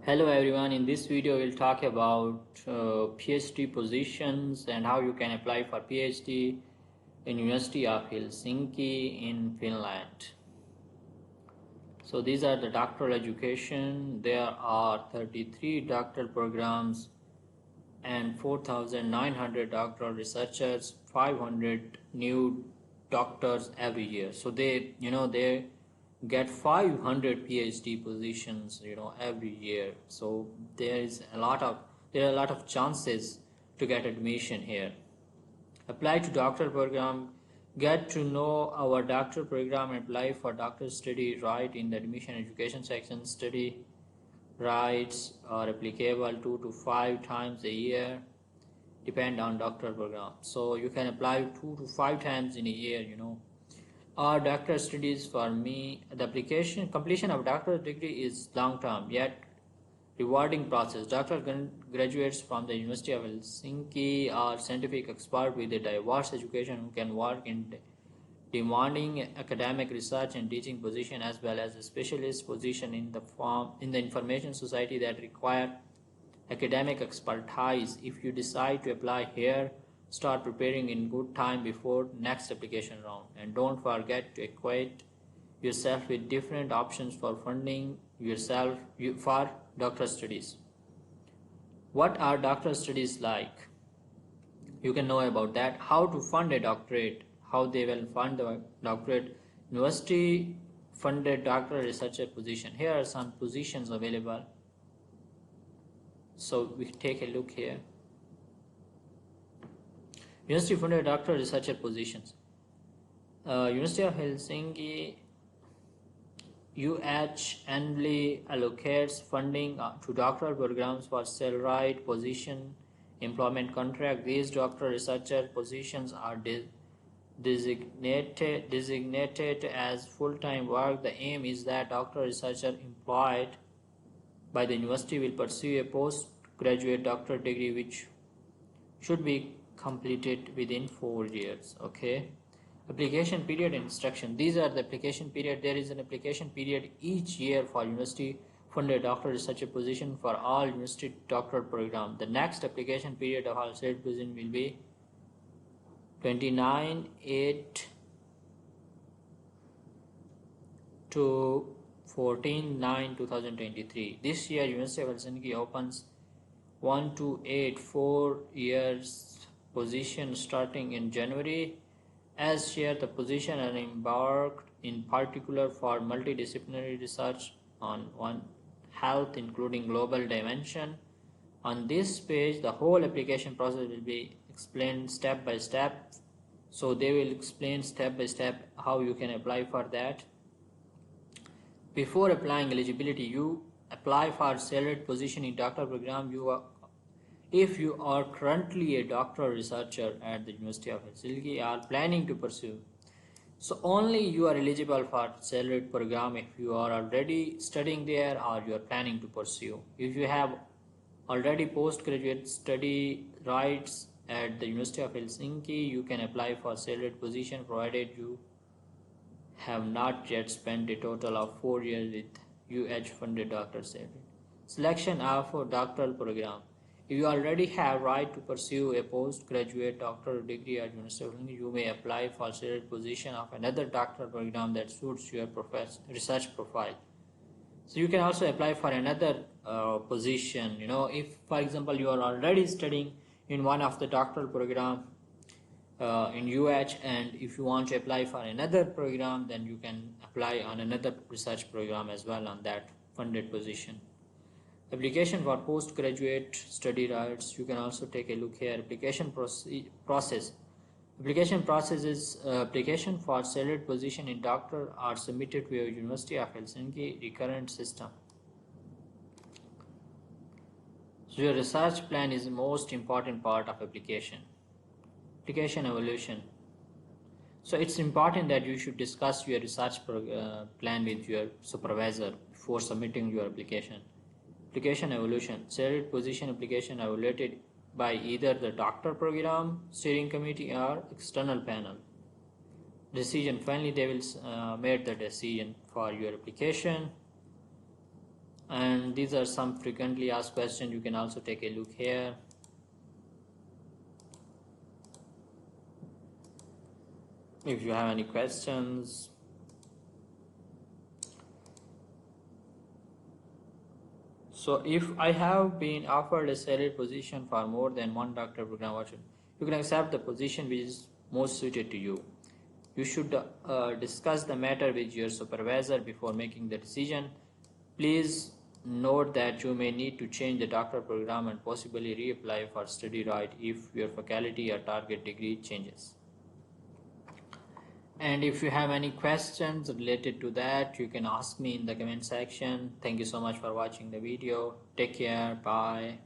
Hello everyone, in this video we'll talk about PhD positions and how you can apply for PhD in University of Helsinki in Finland. So these are the doctoral education. There are 33 doctoral programs and 4,900 doctoral researchers, 500 new doctors every year. So they get 500 PhD positions every year. So there are a lot of chances to get admission here. Apply to doctoral program, get to know our doctoral program, apply for doctoral study right in the admission education section. Study rights are applicable 2 to 5 times a year, depend on doctoral program. So you can apply 2 to 5 times in a year. Our doctoral studies, for me, the completion of doctoral degree is long term yet rewarding process. Doctoral graduates from the University of Helsinki are scientific experts with a diverse education who can work in demanding academic research and teaching position, as well as a specialist position in the information society that require academic expertise. If you decide to apply here, start preparing in good time before next application round, and don't forget to equate yourself with different options for funding yourself for doctoral studies. What are doctoral studies like? You can know about that. How to fund a doctorate, how they will fund the doctorate. University funded doctoral researcher position. Here are some positions available. So we take a look here. University funded doctoral researcher positions. University of Helsinki UH annually allocates funding to doctoral programs for salaried position, employment contract. These doctoral researcher positions are designated as full-time work. The aim is that doctoral researcher employed by the university will pursue a postgraduate doctorate degree which should be completed within 4 years. Okay, application period and instruction. These are the application period. There is an application period each year for university funded doctoral researcher position for all university doctoral program. The next application period of all said position will be 29/8 to 14/9/2023. This year University of Helsinki opens 1 to 8 4 years position starting in January. As here, the position are embarked in particular for multidisciplinary research on one health, including global dimension. On this page, the whole application process will be explained step by step. So they will explain step by step how you can apply for that. Before applying eligibility, you apply for salaried position in doctoral program. If you are currently a doctoral researcher at the University of Helsinki or planning to pursue, so only you are eligible for salaried program if you are already studying there or you are planning to pursue. If you have already postgraduate study rights at the University of Helsinki, you can apply for salaried position provided you have not yet spent a total of 4 years with UH funded doctoral salary. Selection of a doctoral program. If you already have right to pursue a postgraduate doctoral degree at University of Helsinki, you may apply for salaried position of another doctoral program that suits your research profile. So you can also apply for another position. If, for example, you are already studying in one of the doctoral program in UH, and if you want to apply for another program, then you can apply on another research program as well on that funded position. Application for postgraduate study rights. You can also take a look here. Application process. Application process is application for salaried position in doctor are submitted via University of Helsinki recurrent system. So your research plan is the most important part of application. Application evaluation. So it's important that you should discuss your research plan with your supervisor before submitting your application. Application evaluation. Salaried position application evaluated by either the doctor program steering committee or external panel. Decision. Finally, they will make the decision for your application. And these are some frequently asked questions. You can also take a look here. If you have any questions. So if I have been offered a salaried position for more than one doctor program, you can accept the position which is most suited to you. You should discuss the matter with your supervisor before making the decision. Please note that you may need to change the doctor program and possibly reapply for study right if your faculty or target degree changes. And if you have any questions related to that, you can ask me in the comment section. Thank you so much for watching the video. Take care. Bye.